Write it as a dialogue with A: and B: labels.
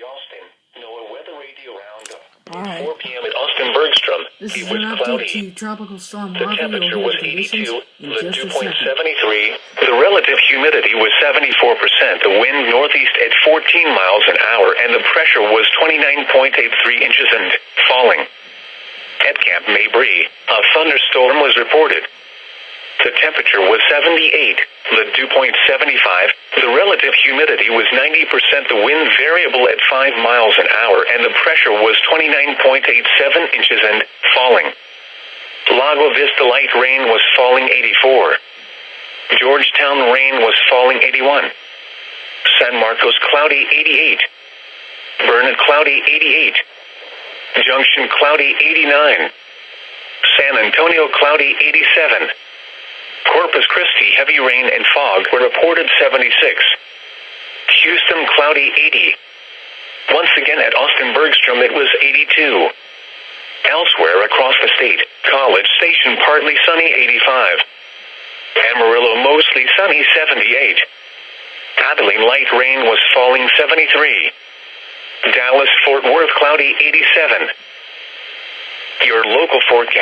A: the Austin NOAA weather radio roundup.
B: Alright.
A: 4 p.m. at Austin Bergstrom.
B: This
A: It
B: is
A: was
B: an
A: cloudy.
B: update to Tropical Storm
A: The
B: Harvey.
A: temperature
B: You'll
A: was
B: hear the
A: 82,
B: conditions in
A: the
B: just
A: dew
B: a
A: point
B: second.
A: 73. The relative humidity was 74%. The wind northeast at 14 miles an hour, and the pressure was 29.83 inches and falling. At Camp Mabry, a thunderstorm was reported. The temperature was 78, the dew point 75, the relative humidity was 90%, the wind variable at 5 miles an hour, and the pressure was 29.87 inches and falling. Lago Vista light rain was falling 84. Georgetown rain was falling 81. San Marcos cloudy 88. Burnett cloudy 88. Junction cloudy 89. San Antonio cloudy 87. Corpus Christi heavy rain and fog were reported 76. Houston cloudy 80. Once again at Austin Bergstrom it was 82. Elsewhere across the state, College Station partly sunny 85. Amarillo mostly sunny 78. Abilene light rain was falling 73. Dallas Fort Worth cloudy 87. Your local forecast.